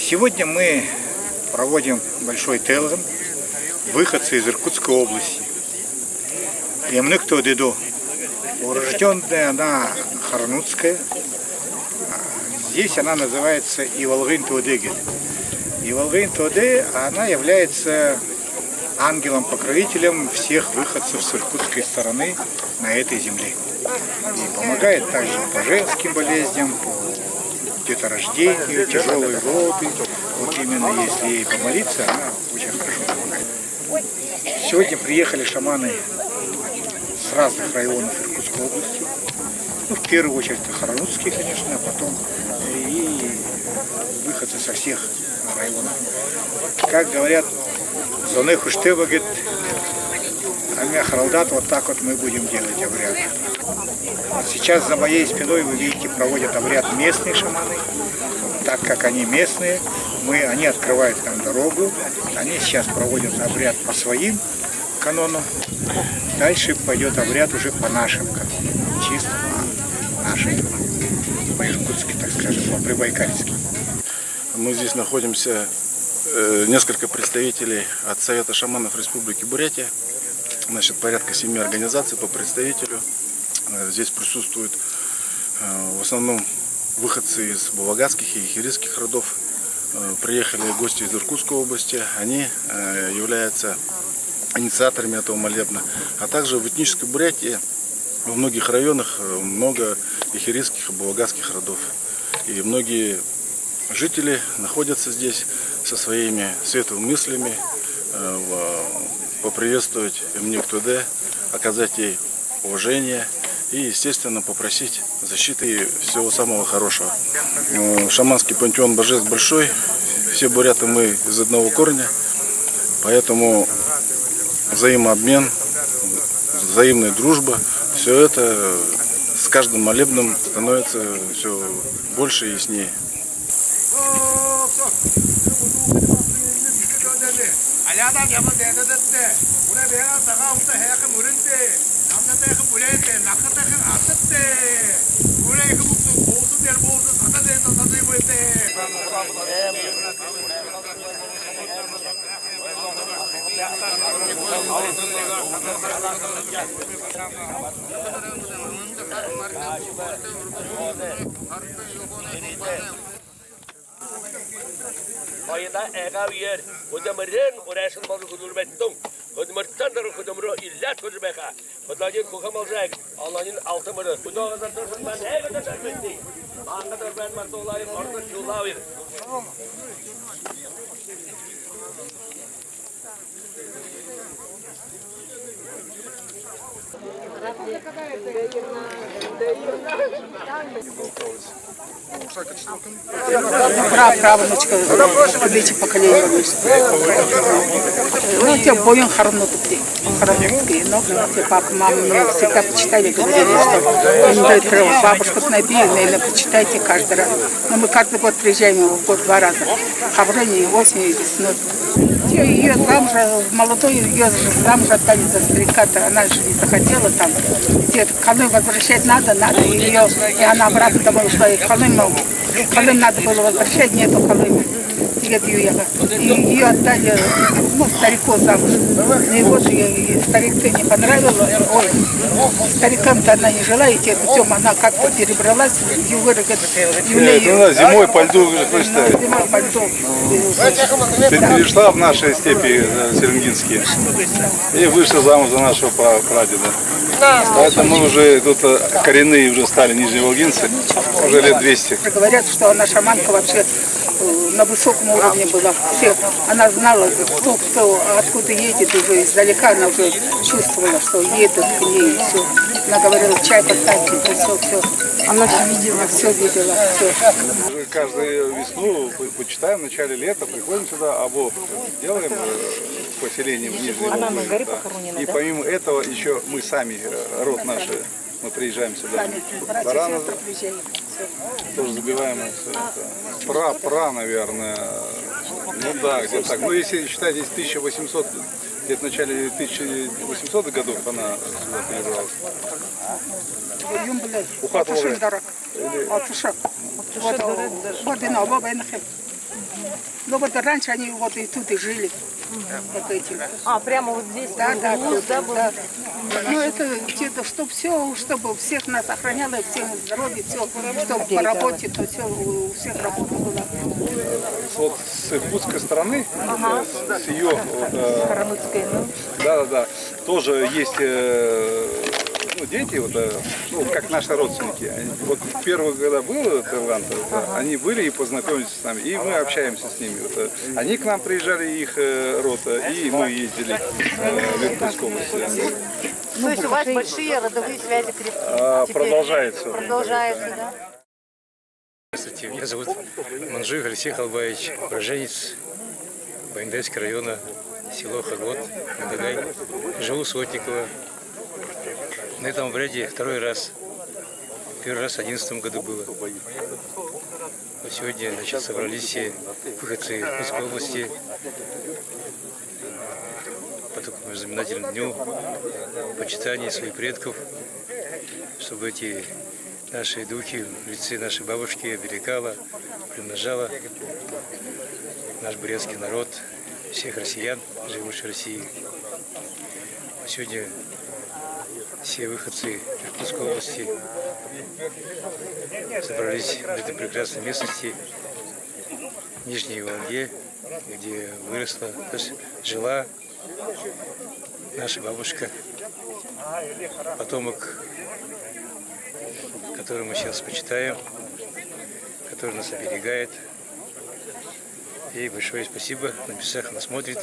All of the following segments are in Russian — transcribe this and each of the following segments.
Сегодня мы проводим большой телган, выходцы из Иркутской области. Кто деду. Урожденная она Харнутская. Здесь она называется Ивалгын-Туадыгет. Ивалгын-Туады, она является ангелом-покровителем всех выходцев с иркутской стороны на этой земле. И помогает также по женским болезням, по деторождению, тяжелые роды. Вот именно если ей помолиться, она очень хорошо помогает. Сегодня приехали шаманы с разных районов Иркутской области. Ну, в первую очередь Харнутские, конечно, а потом и выходцы со всех районов. Как говорят, зоны хуштебагет, амя харалдат, вот так вот мы будем делать обряд. Вот сейчас за моей спиной, вы видите, проводят обряд местные шаманы. Так как они местные, они открывают нам дорогу. Они сейчас проводят обряд по своим канонам. Дальше пойдет обряд уже по нашим канонам. Чисто по нашим. По-иркутски, так скажем, по-прибайкальски. Мы здесь находимся, несколько представителей от Совета шаманов Республики Бурятия. Значит, порядка 7 организаций по представителю. Здесь присутствуют в основном выходцы из Булагатских и Хирисских родов. Приехали гости из Иркутской области. Они являются инициаторами этого молебна. А также в этнической Бурятии во многих районах много и хирисских, и булагатских родов. И многие жители находятся здесь со своими светлыми мыслями, поприветствовать Эмнюк-Туде, оказать ей уважение и, естественно, попросить защиты и всего самого хорошего. Шаманский пантеон божеств большой, все буряты мы из одного корня, поэтому взаимообмен, взаимная дружба, все это с каждым молебном становится все больше и яснее. Ayda eğer hocamların uğraşın balı kudurmettim. Hocamırttandır hocamırı illat kudurmeka. Hocamın kokam olacak. Allah'ın altı mırı. Hocamın tarafından ben her kadar sermetti. Anladım ben martı olayım orada şulavir. Правнучка, дети поколения вышло. Ну, те боем Харнутки, но те папа, мама мне всегда почитали, говорили, что им дают право. Бабушка напила, наверное, почитайте каждый раз. Но мы каждый год приезжаем в год 2 раза. Хавране осенью и весной. Ее замуж, молодой, ее замуж отдали за старика-то, она же не захотела там. Где Колым возвращать надо, и она обратно домой ушла, и Колым надо было возвращать, нету Колыма. Ее отдали, старику замуж. И вот старик-то не понравилось. Ой, старикам-то она не жила, и путем она как-то перебралась, зимой по льду, представить. Зимой по льду. Перешла в наши степи серенгинские и вышла замуж за нашего прадеда. Поэтому мы уже тут коренные уже стали нижневолгинцы, уже лет 200. Говорят, что она шаманка вообще на высоком уровне была. Все, она знала, кто откуда едет, уже издалека она уже чувствовала, что едут к ней, все. Она говорила, чай поставьте, все. Она все видела. Все видела, все. Уже каждую весну почитаем в начале лета, приходим сюда, делаем поселение в Нижней Волге. Да. И помимо этого еще мы сами, род наш, мы приезжаем сюда. Барана тоже забиваем. Пра, наверное. Ну да, где-то так. Ну если считать здесь 1800, где-то в начале 1800 годов она сюда перебралась. Ну вот раньше они вот и тут и жили. Вот этим. А, прямо вот здесь? Да, да, углу, да, был? да. Ну это где-то, чтобы все, чтобы всех нас охраняло, всем здоровье, все, чтобы по работе, то все, у всех работа была. Вот с иркутской стороны, с ее, Харанутской, ну. да, тоже есть ну, дети, вот, ну, как наши родственники. Вот первые, когда был Таиланд, они были и познакомились с нами, и мы общаемся с ними. Вот, они к нам приезжали, их род, и мы ездили в Иркутскую область. То есть у вас большие родовые связи теперь Продолжается. Продолжается, да? Здравствуйте, меня зовут Манжуев Алексей Халбаевич, уроженец Баиндайского района, село Хагот, Мадагай. Живу в Сотниково. На этом обряде второй раз. Первый раз в 2011 году было. Вот сегодня, значит, собрались все выходцы Иркутской области по такому знаменательному дню почитания своих предков, чтобы эти наши духи в лице нашей бабушки оберегала, примножала наш бурятский народ, всех россиян, живущих в России. Сегодня все выходцы Иркутской области собрались в этой прекрасной местности, Нижней Волге, где выросла, то есть жила наша бабушка, потомок, которого мы сейчас почитаем, который нас оберегает. Ей большое спасибо, на небесах она смотрит.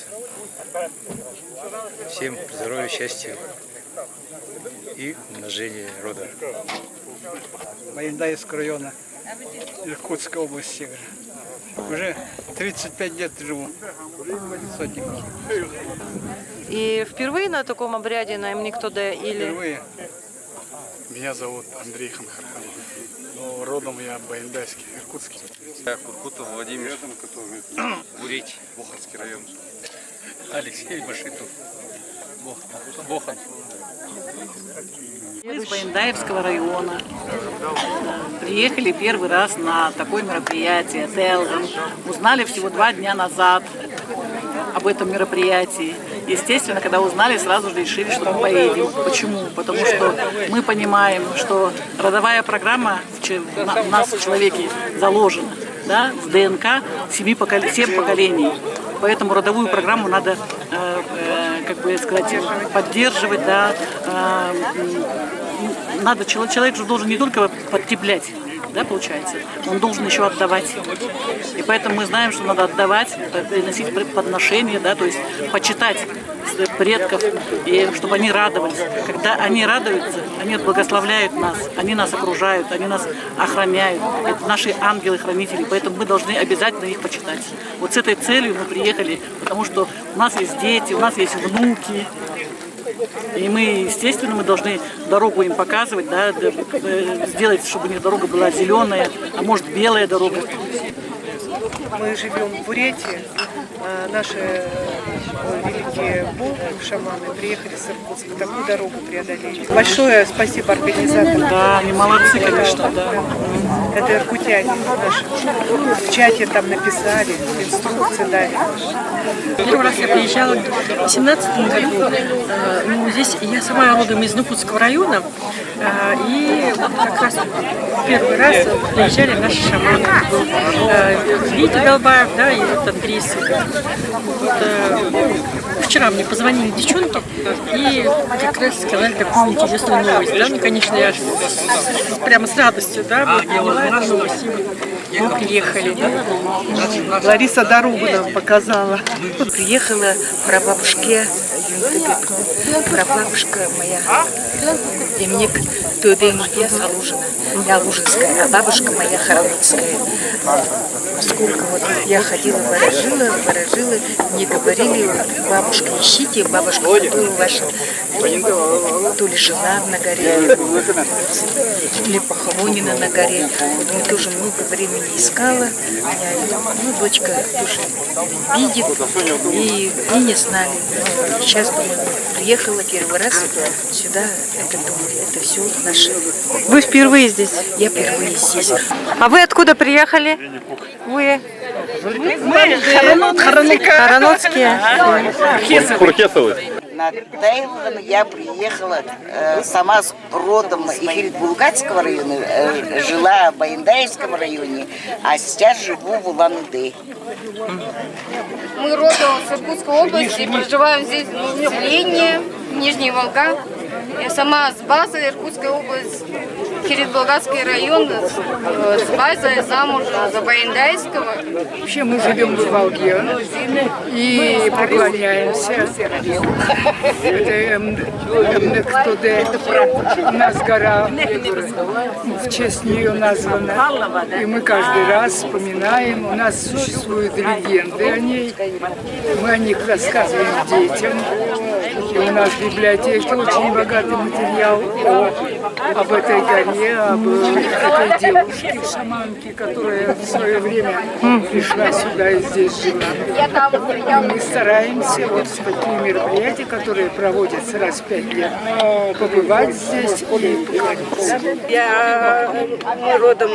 Всем здоровья, счастья и умножения рода. Баиндайского района Иркутской области. Уже 35 лет живу в Сотниково. И впервые на таком обряде на Имниктоде или... Впервые. Меня зовут Андрей Ханхарханов. Но родом я баиндайский, иркутский. Я Куркутов Владимир, Бурятия, Боханский район. Алексей Башитов, Бохан. Мы из Баиндаевского района. Приехали первый раз на такое мероприятие Телган. Узнали всего 2 дня назад об этом мероприятии. Естественно, когда узнали, сразу же решили, что мы поедем. Почему? Потому что мы понимаем, что родовая программа в нас, в человеке, заложена, да, в ДНК 7 поколений. Поэтому родовую программу надо, как бы сказать, поддерживать, да. Надо, человек же должен не только подкреплять, да, получается, он должен еще отдавать. И поэтому мы знаем, что надо отдавать, приносить подношения, да, то есть почитать предков, и чтобы они радовались. Когда они радуются, они благословляют нас, они нас окружают, они нас охраняют. Это наши ангелы-хранители, поэтому мы должны обязательно их почитать. Вот с этой целью мы приехали, потому что у нас есть дети, у нас есть внуки. И мы, естественно, мы должны дорогу им показывать, да, сделать, чтобы у них дорога была зеленая, а может белая дорога. Мы живем в Бурятии. Наши великие боги, шаманы, приехали с Иркутска, такую дорогу преодолели. Большое спасибо организаторам. Да, они молодцы, конечно, да. Это иркутяне наши. В чате там написали, инструкции дали. Первый раз я приезжала в 2017 году. Ну, здесь я сама родом из Иркутского района. И вот как раз первый раз приезжали наши шаманы. Витя Долбаев, да, и вот Андрей Сыгов. Вот, вчера мне позвонили девчонки и как раз сказали такую интересную новость. Да? Ну, конечно, я прямо с радостью, да, поняла эту новость. Мы приехали. Да? Лариса дорогу нам показала. Приехала прабабушке, прабабушка моя, Демник Тудемья Салужина, я Лужинская, а бабушка моя Харанутская. Поскольку вот я ходила, ворожила, мне говорили, бабушка, ищите, бабушка, которая ваша, то ли жена на горе, или похоронена на горе. Вот мы тоже много времени искала, ну, дочка тоже видит, и не знали. Сейчас, думаю, приехала первый раз сюда, это дом, это все наше. Вы впервые здесь? Я впервые здесь. А вы откуда приехали? Вы? Харанотские. На Тейлон я приехала сама с родом из Булгатского района, жила в Баяндайском районе, а сейчас живу в Улан-Удэ. Мы родом с Иркутской области, проживаем здесь в селении, Нижний Волга. Я сама с базы Иркутской области, Кирит-Болгатский район, с базой замужем за Баяндайского. Вообще мы живем в Волге и поклоняемся. Это Эмнектоде. У нас гора в честь нее названа. И мы каждый раз вспоминаем. У нас существуют легенды о ней. Мы о них рассказываем детям. И у нас в библиотеке очень богатый материал об этой горе, об этой девушке, шаманке, которая в свое время пришла сюда и здесь жила. И мы стараемся вот в такие мероприятия, которые проводятся раз в 5 лет, побывать здесь и поклониться. Мы родом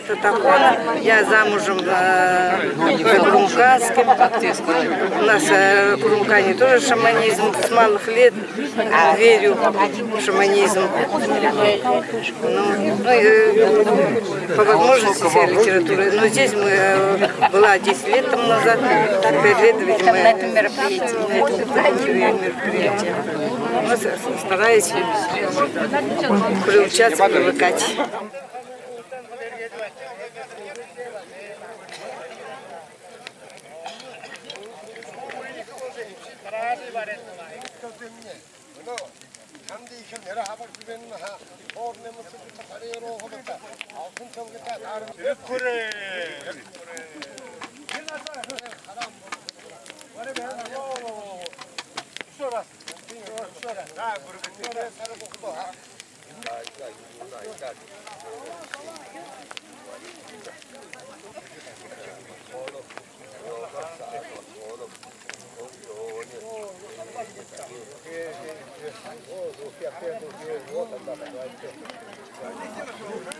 Татархана, я замужем за Курумказским. У нас в Курумкане тоже шаманизм с малых лет, верю в шаманизм. По возможности вся литература. Но здесь мы была 10 лет тому назад, 5 лет, видимо, на этом мероприятии. Мы старались приучаться, привыкать. Thank you.